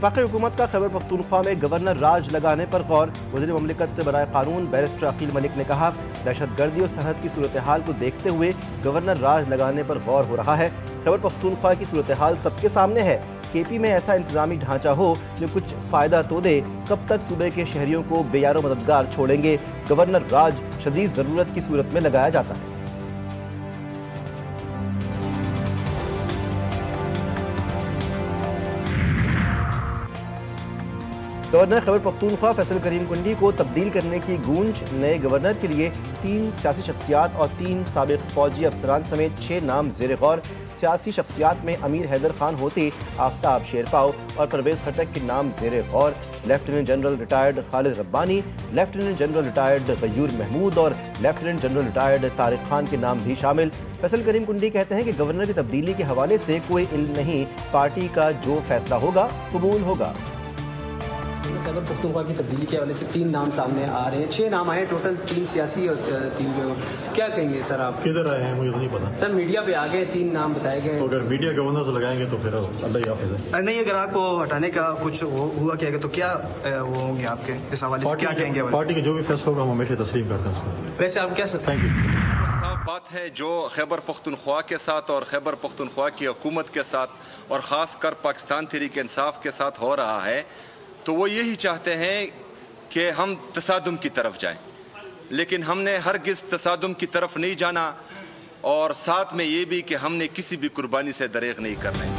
वफाकी हुकूमत का खैबर पख्तूनख्वा में गवर्नर राज लगाने पर गौर। वज़ीर मुमलिकत बराए कानून बैरिस्टर अकील मलिक ने कहा, दहशतगर्दी और सरहद की सूरत हाल को देखते हुए गवर्नर राज लगाने पर गौर हो रहा है। खैबर पख्तूनख्वा की सूरत हाल सबके सामने है। केपी में ऐसा इंतजामी ढांचा हो जो कुछ फ़ायदा तो दे। कब तक सूबे के शहरियों को बेयारो मददगार छोड़ेंगे? गवर्नर राज शदीद ज़रूरत की सूरत में लगाया जाता है। गवर्नर खैबर पख्तूनख्वा फैसल करीम कुंडी को तब्दील करने की गूंज। नए गवर्नर के लिए 3 सियासी शख्सियात और 3 साबिक फौजी अफसरान समेत 6 नाम ज़ेर गौर। सियासी शख्सियात में अमीर हैदर खान होती, आफ्ताब शेरपाव और परवेज़ खटक के नाम ज़ेर गौर। Lieutenant general retired Khalid Rabbani, lieutenant general retired Ghayur Mahmood और lieutenant general retired Tariq Khan के नाम भी शामिल। फैसल करीम कुंडी कहते हैं कि गवर्नर की तब्दीली के हवाले से कोई इल्म नहीं, पार्टी का जो फैसला होगा कबूल होगा। खैबर पख्तूनख्वा की तब्दीली के हवाले से 3 नाम सामने आ रहे हैं। 6 नाम आए टोटल, 3 सियासी और 3 क्या कहेंगे सर आप? किधर आए हैं मुझे तो नहीं पता सर। मीडिया पे आ गए 3 नाम बताए गए। तो अगर मीडिया गवर्नर से लगाएंगे तो फिर अल्लाह ही हाफिज़ है। नहीं, अगर आपको हटाने का कुछ हुआ क्या तो क्या वो होंगे आपके इस हवाले से क्या कहेंगे? पार्टी के जो भी फैसला होगा हम हमेशा तस्लीम करते हैं उसको। वैसे आप क्या सर? Thank you. बात है जो खैबर पख्तूनख्वा के साथ और खैबर पख्तूनख्वा की हुकूमत के साथ और ख़ास कर पाकिस्तान तहरीक इंसाफ के साथ हो रहा है, तो वो यही चाहते हैं कि हम तसादुम की तरफ जाएं, लेकिन हमने हरगिज़ तसादुम की तरफ नहीं जाना और साथ में ये भी कि हमने किसी भी कुर्बानी से दरेग नहीं करना है।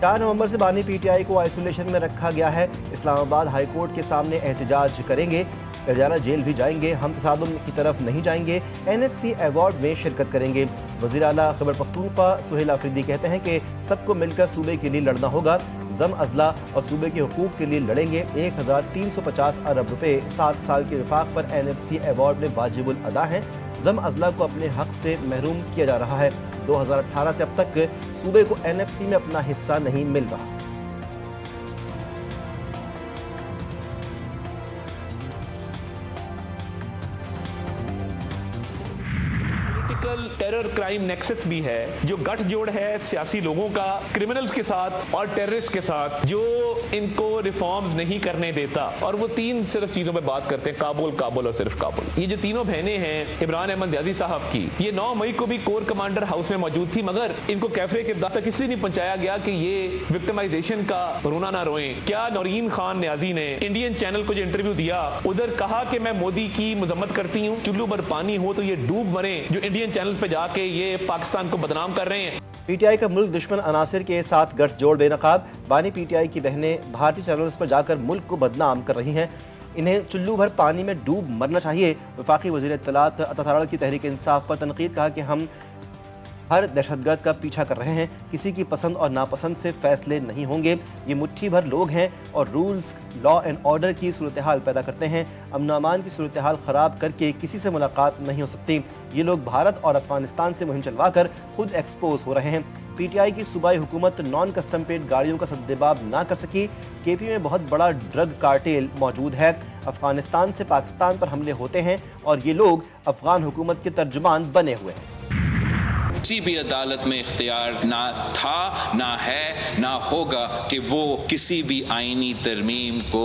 4 नवंबर से बानी पीटीआई को आइसोलेशन में रखा गया है। इस्लामाबाद हाई कोर्ट के सामने एहतजाज करेंगे, गजारा जेल भी जाएंगे। हम तसादुम की तरफ नहीं जाएंगे। NFC अवार्ड में शिरकत करेंगे। वज़ीर आला खैबर पख्तूनख्वा सुहेल आफरीदी कहते हैं कि सबको मिलकर सूबे के लिए लड़ना होगा। ज़म अज़ला और सूबे के हुकूक के लिए लड़ेंगे। 1350 अरब रुपए 7 साल के वफाक पर NFC अवार्ड में वाजिबुल अदा हैं। ज़म अज़ला को अपने हक से महरूम किया जा रहा है। 2018 से अब तक सूबे को NFC में अपना हिस्सा नहीं मिल रहा। टेरर क्राइम नेक्सस भी है, जो गठजोड़ है सियासी लोगों का क्रिमिनल्स के साथ और टेररिस्ट के साथ, जो इनको रिफॉर्म्स नहीं करने देता। और वो 3 सिर्फ चीजों पे बात करते हैं, काबुल काबुल और सिर्फ काबुल। ये जो तीनों बहनें हैं इमरान अहमद याजी साहब की, ये 9 मई को भी कोर कमांडर हाउस में मौजूद थी, मगर इनको कैफे के इब्दाद तक इसलिए नहीं पहुंचाया गया कि ये विक्टिमाइजेशन का रोना ना रोएं। क्या नौरीन खान न्याजी ने इंडियन चैनल को जो इंटरव्यू दिया, उधर कहा कि मैं मोदी की मजम्मत करती हूँ, चुल्लू भर पानी हो तो ये डूब मरे, जो इंडियन चैनल पे जाके ये पाकिस्तान को बदनाम कर रहे हैं। पीटीआई का मुल्क दुश्मन अनासिर के साथ गठजोड़ बेनकाब। बानी पीटीआई की बहनें भारतीय चैनल्स पर जाकर मुल्क को बदनाम कर रही हैं। इन्हें चुल्लू भर पानी में डूब मरना चाहिए। वफाकी वज़ीर इत्तलात अता तारड़ की तहरीक इंसाफ पर तनकीद, कहा कि हम हर दहशतगर्द का पीछा कर रहे हैं, किसी की पसंद और नापसंद से फैसले नहीं होंगे। ये मुट्ठी भर लोग हैं और रूल्स लॉ एंड ऑर्डर की सूरत हाल पैदा करते हैं। अमन अमान की सूरत हाल ख़राब करके किसी से मुलाकात नहीं हो सकती। ये लोग भारत और अफगानिस्तान से मुहिम चलवा कर खुद एक्सपोज हो रहे हैं। पीटीआई की सूबाई हुकूमत नॉन कस्टम पेड गाड़ियों का सद्देबाब ना कर सकी। केपी में बहुत बड़ा ड्रग कार्टेल मौजूद है। अफगानिस्तान से पाकिस्तान पर हमले होते हैं और ये लोग अफगान हुकूमत के तर्जुमान बने हुए हैं। किसी भी अदालत में इख्तियार ना था, ना है, ना होगा कि वो किसी भी आईनी तरमीम को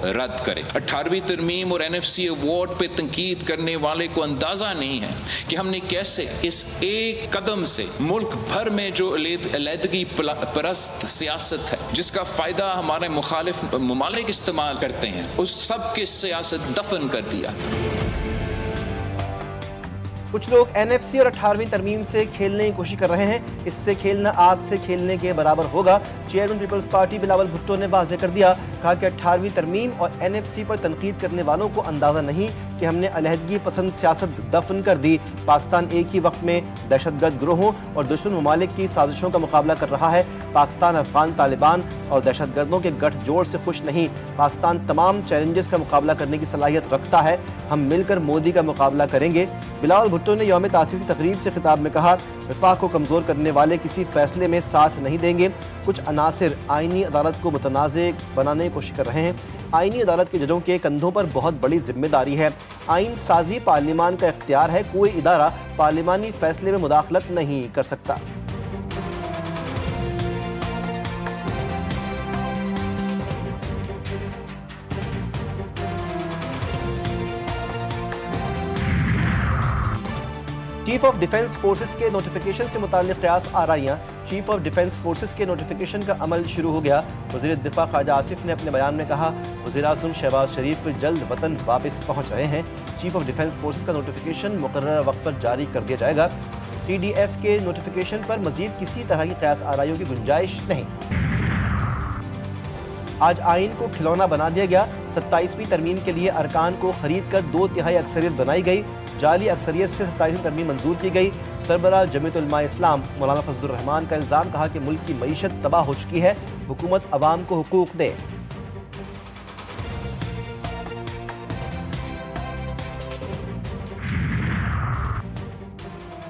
रद्द करे। 18वीं तरमीम और NFC अवार्ड पे तनकीद करने वाले को अंदाजा नहीं है कि हमने कैसे इस एक कदम से मुल्क भर में जो अलहदगी परस्त सियासत है, जिसका फायदा हमारे मुखालिफ ममालिक इस्तेमाल करते हैं, उस सब की सियासत दफन कर दिया। कुछ लोग NFC और 18वीं तरमीम से खेलने की कोशिश कर रहे हैं। इससे खेलना आग से खेलने के बराबर होगा। चेयरमैन पीपल्स पार्टी बिलावल भुट्टो ने वाज़ेह कर दिया, कहा कि 18वीं तरमीम और NFC पर तनकीद करने वालों को अंदाज़ा नहीं कि हमने अलहदगी पसंद सियासत दफन कर दी। पाकिस्तान एक ही वक्त में दहशतगर्द ग्रोहों और दुश्मन ममालिक की साजिशों का मुकाबला कर रहा है। पाकिस्तान अफगान तालिबान और दहशतगर्दों के गठजोड़ से खुश नहीं। पाकिस्तान तमाम चैलेंजेस का मुकाबला करने की सलाहियत रखता है। हम मिलकर मोदी का मुकाबला करेंगे। बिलावल भुट्टो ने यौम तासीस की तकरीब से खिताब में कहा, वफाक को कमज़ोर करने वाले किसी फैसले में साथ नहीं देंगे। कुछ अनासिर आईनी अदालत को मुतनाज़ बनाने की कोशिश कर रहे हैं। आईनी अदालत के जजों के कंधों पर बहुत बड़ी जिम्मेदारी है। आइन साजी पार्लिमान का इख्तियार है। कोई इदारा पार्लिमानी फैसले में मुदाखलत नहीं कर सकता। چیف آف ڈیفنس فورسز کے نوٹیفیکیشن سے متعلق قیاس آرائیاں چیف آف ڈیفنس فورسز کے نوٹیفیکیشن کا عمل شروع ہو گیا. وزیر دفاع خواجہ آصف نے اپنے بیان میں کہا وزیر اعظم شہباز شریف جلد وطن واپس پہنچ رہے ہیں. چیف آف ڈیفنس فورسز کا نوٹیفیکیشن مقررہ وقت پر جاری کر دیا جائے گا. سی ڈی ایف کے نوٹیفیکیشن پر مزید کسی طرح کی قیاس آرائیوں کی گنجائش نہیں. آج آئین کو کھلونا بنا دیا گیا. 27ویں ترمیم کے لیے ارکان کو خرید کر 2/3 اکثریت بنائی گئی. جعلی اکثریت سے 27ویں ترمیم منظور کی گئی. سربراہ جمعیت علماء اسلام مولانا فضل الرحمان کا الزام، کہا کہ ملک کی معیشت تباہ ہو چکی ہے، حکومت عوام کو حقوق دے.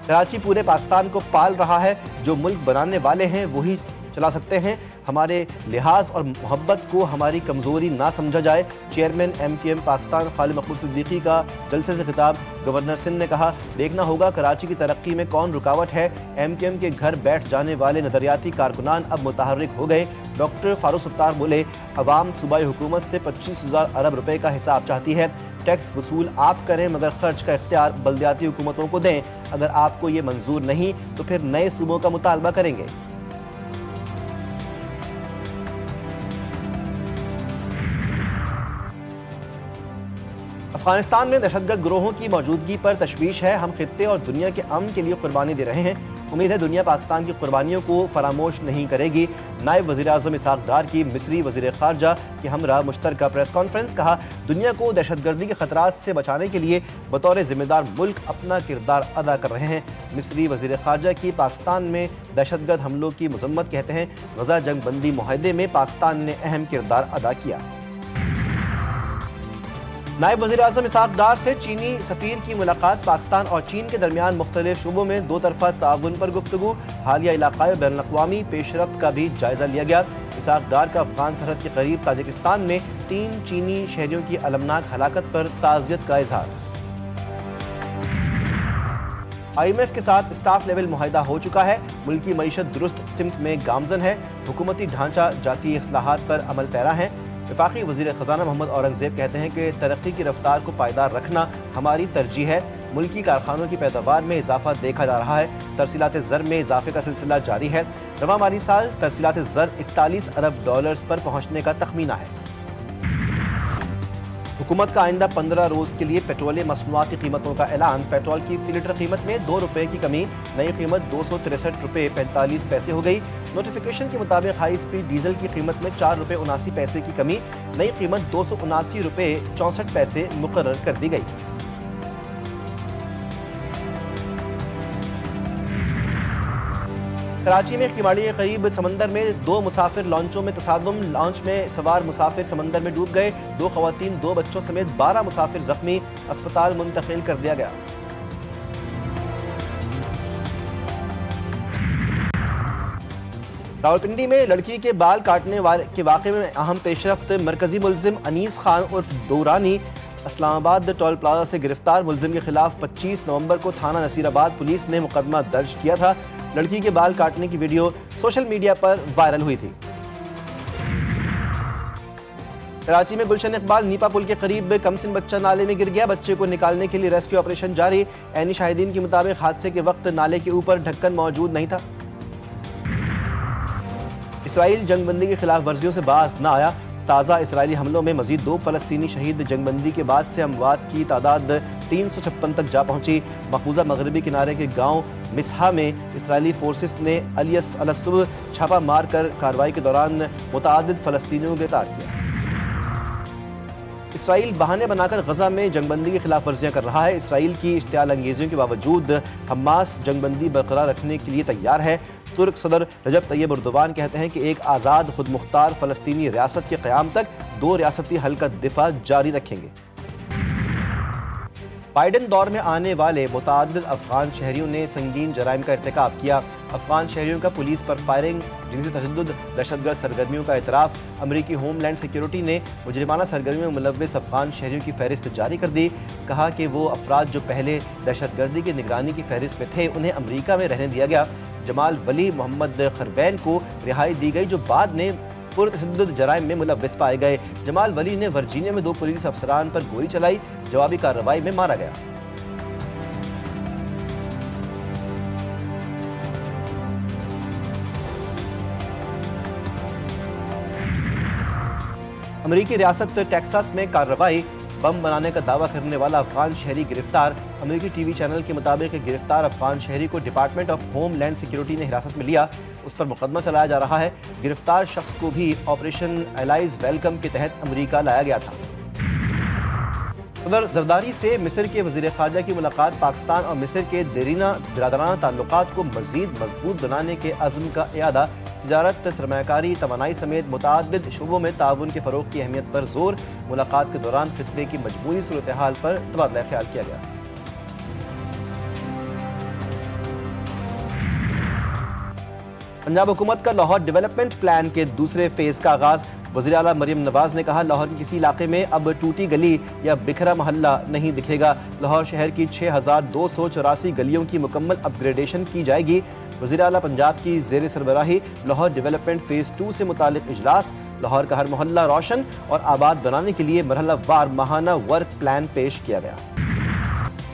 کراچی پورے پاکستان کو پال رہا ہے. جو ملک بنانے والے ہیں وہی چلا سکتے ہیں. ہمارے لحاظ اور محبت کو ہماری کمزوری نہ سمجھا جائے. چیئرمین MQM پاکستان خالد مقبول صدیقی کا جلسے سے خطاب. گورنر سندھ نے کہا دیکھنا ہوگا کراچی کی ترقی میں کون رکاوٹ ہے. MQM کے گھر بیٹھ جانے والے نظریاتی کارکنان اب متحرک ہو گئے. ڈاکٹر فاروق ستار بولے عوام صوبائی حکومت سے 25,000 ارب روپے کا حساب چاہتی ہے. ٹیکس وصول آپ کریں مگر خرچ کا اختیار بلدیاتی حکومتوں کو دیں. اگر آپ کو یہ منظور نہیں تو پھر نئے صوبوں کا مطالبہ کریں گے. افغانستان میں دہشت گرد گروہوں کی موجودگی پر تشویش ہے. ہم خطے اور دنیا کے امن کے لیے قربانی دے رہے ہیں. امید ہے دنیا پاکستان کی قربانیوں کو فراموش نہیں کرے گی. نائب وزیر اعظم اسحاق ڈار کی مصری وزیر خارجہ کے ہمراہ مشترکہ پریس کانفرنس. کہا دنیا کو دہشت گردی کے خطرات سے بچانے کے لیے بطور ذمہ دار ملک اپنا کردار ادا کر رہے ہیں. مصری وزیر خارجہ کی پاکستان میں دہشت گرد حملوں کی مذمت. کہتے ہیں غزہ جنگ بندی معاہدے میں پاکستان نے اہم کردار ادا کیا. نائب وزیر اعظم اسحاق ڈار سے چینی سفیر کی ملاقات. پاکستان اور چین کے درمیان مختلف شعبوں میں دو طرفہ تعاون پر گفتگو. حالیہ علاقائی اور بین الاقوامی پیش رفت کا بھی جائزہ لیا گیا. اسحاق ڈار کا افغان سرحد کے قریب تاجکستان میں 3 چینی شہریوں کی المناک ہلاکت پر تعزیت کا اظہار. IMF کے ساتھ اسٹاف لیول معاہدہ ہو چکا ہے. ملکی معیشت درست سمت میں گامزن ہے. حکومتی ڈھانچہ جاتی اصلاحات پر عمل پیرا ہے. وفاقی وزیر خزانہ محمد اورنگزیب کہتے ہیں کہ ترقی کی رفتار کو پائیدار رکھنا ہماری ترجیح ہے. ملکی کارخانوں کی پیداوار میں اضافہ دیکھا جا رہا ہے. ترسیلات زر میں اضافے کا سلسلہ جاری ہے. رواں مالی سال ترسیلات زر 41 ارب ڈالرز پر پہنچنے کا تخمینہ ہے. حکومت کا آئندہ 15 روز کے لیے پیٹرول مصنوعات کی قیمتوں کا اعلان. پیٹرول کی فی لیٹر قیمت میں 2 روپے کی کمی. نئی قیمت 263 روپے 45 پیسے ہو گئی. نوٹیفیکیشن کے مطابق ہائی سپیڈ ڈیزل کی قیمت میں 4 روپے 79 پیسے کی کمی. نئی قیمت 279 روپے 64 پیسے مقرر کر دی گئی. کراچی میں کیواڑی کے قریب سمندر میں 2 مسافر لانچوں میں تصادم. لانچ میں سوار مسافر سمندر میں ڈوب گئے. 2 خواتین 2 بچوں سمیت 12 مسافر زخمی. اسپتال منتقل کر دیا گیا. راولپنڈی میں لڑکی کے بال کاٹنے کے واقعے میں اہم پیش رفت. مرکزی ملزم انیس خان عرف دورانی اسلام آباد ٹول پلازا سے گرفتار. ملزم کے خلاف 25 نومبر کو تھانہ نصیر آباد پولیس نے مقدمہ درج کیا تھا. لڑکی کے بال کاٹنے کی ویڈیو سوشل میڈیا پر وائرل ہوئی تھی. کراچی میں گلشن اقبال نیپا پل کے قریب کمسن بچہ نالے میں گر گیا. بچے کو نکالنے کے لیے ریسکیو آپریشن جاری. عینی شاہدین کے مطابق حادثے کے وقت نالے کے اوپر ڈھکن موجود نہیں تھا. اسرائیل جنگ بندی کی خلاف ورزیوں سے باز نہ آیا. تازہ اسرائیلی حملوں میں مزید 2 فلسطینی شہید. جنگ بندی کے بعد سے اموات کی تعداد 356 تک جا پہنچی. مقبوضہ مغربی کنارے کے گاؤں مسحا میں اسرائیلی فورسز نے الصبح چھاپہ مار کر کارروائی کے دوران متعدد فلسطینیوں کو گرفتار کیا. اسرائیل بہانے بنا کر غزہ میں جنگ بندی کی خلاف ورزیاں کر رہا ہے. اسرائیل کی اشتعال انگیزیوں کے باوجود حماس جنگ بندی برقرار رکھنے کے لیے تیار ہے. ترک صدر رجب طیب اردوان کہتے ہیں کہ ایک آزاد خود مختار فلسطینی ریاست کے قیام تک 2 ریاستی حل کا دفاع جاری رکھیں گے. بائیڈن دور میں آنے والے متعدد افغان شہریوں نے سنگین جرائم کا ارتکاب کیا. افغان شہریوں کا پولیس پر فائرنگ، جنسی تشدد، دہشت گرد سرگرمیوں کا اعتراف. امریکی ہوم لینڈ سیکیورٹی نے مجرمانہ سرگرمیوں میں ملوث افغان شہریوں کی فہرست جاری کر دی. کہا کہ وہ افراد جو پہلے دہشت گردی کی نگرانی کی فہرست میں تھے انہیں امریکہ میں رہنے دیا گیا. جمال ولی محمد خروین کو رہائی دی گئی جو بعد میں پرتشدد جرائم میں ملوث پائے گئے. جمال ولی نے ورجینیا میں 2 پولیس افسران پر گولی چلائی. جوابی کارروائی میں مارا گیا. अमरीकी रियासत टेक्सास में कार्रवाई, बम बनाने का दावा करने वाला अफगान शहरी गिरफ्तार। अमरीकी टीवी चैनल के मुताबिक गिरफ्तार अफगान शहरी को डिपार्टमेंट ऑफ होमलैंड सिक्योरिटी ने हिरासत में लिया, उस पर मुकदमा चलाया जा रहा है। गिरफ्तार शख्स को भी ऑपरेशन एलाइज वेलकम के तहत अमरीका लाया गया था। उधर जरदारी से मिस्र के वज़ीर ख़ारजा की मुलाकात पाकिस्तान और मिस्र के देरीना बिरादराना ताल्लुकात को मज़ीद मजबूत बनाने के अज़्म का इयादा। तिजारत, सरमायाकारी, तवानाई समेत मुताअद्दिद शोबों में ताउन के फ़रोग़ की अहमियत पर जोर। मुलाकात के दौरान खित्ते की मजमूई सूरत हाल पर तबादला ख्याल किया गया। पंजाब हुकूमत का लाहौर डेवलपमेंट प्लान के दूसरे फेज़ का आगाज़। वज़ीर आला मरियम नवाज ने कहा, लाहौर की किसी इलाके में अब टूटी गली या बिखरा मोहल्ला नहीं दिखेगा। लाहौर शहर की 6284 गलियों की मुकम्मल अपग्रेडेशन की जाएगी। वज़ीर आला पंजाब की ज़ेर सरबराही लाहौर डेवलपमेंट फ़ेज़ 2 से मुतालिक इजलास। लाहौर का हर मोहल्ला रोशन और आबाद बनाने के लिए मरहला वार माहाना वर्क प्लान पेश किया गया।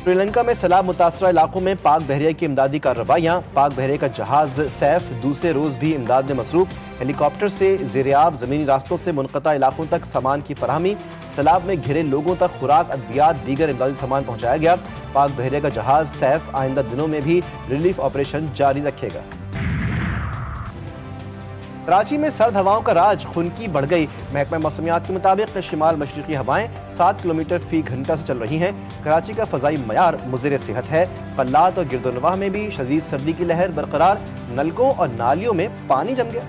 श्रीलंका में सैलाब मुतासरा इलाकों में पाक बहरिया की इमदादी कार्रवाइयाँ। पाक बहरिया का जहाज सैफ दूसरे रोज़ भी इमदाद में मसरूफ़। हेलीकॉप्टर से ज़ेर-ए-आब ज़मीनी रास्तों से मुनक़ता इलाकों तक सामान की फराहमी। सैलाब में घिरे लोगों तक खुराक, अद्वियात, दीगर इमदादी सामान पहुँचाया गया। पाक बहरिया का जहाज सैफ आइंदा दिनों में भी रिलीफ ऑपरेशन जारी रखेगा। कराची में सर्द हवाओं का राज, खुनकी बढ़ गई। महकमा मौसमियात के मुताबिक शिमाल मशरक़ी हवाएं 7 किलोमीटर फी घंटा से चल रही हैं। कराची का फ़ज़ाई मयार मुज़िर सेहत है। पल्लात और गिरदोनवाह में भी शदीद सर्दी की लहर बरकरार। नलकों और नालियों में पानी जम गया।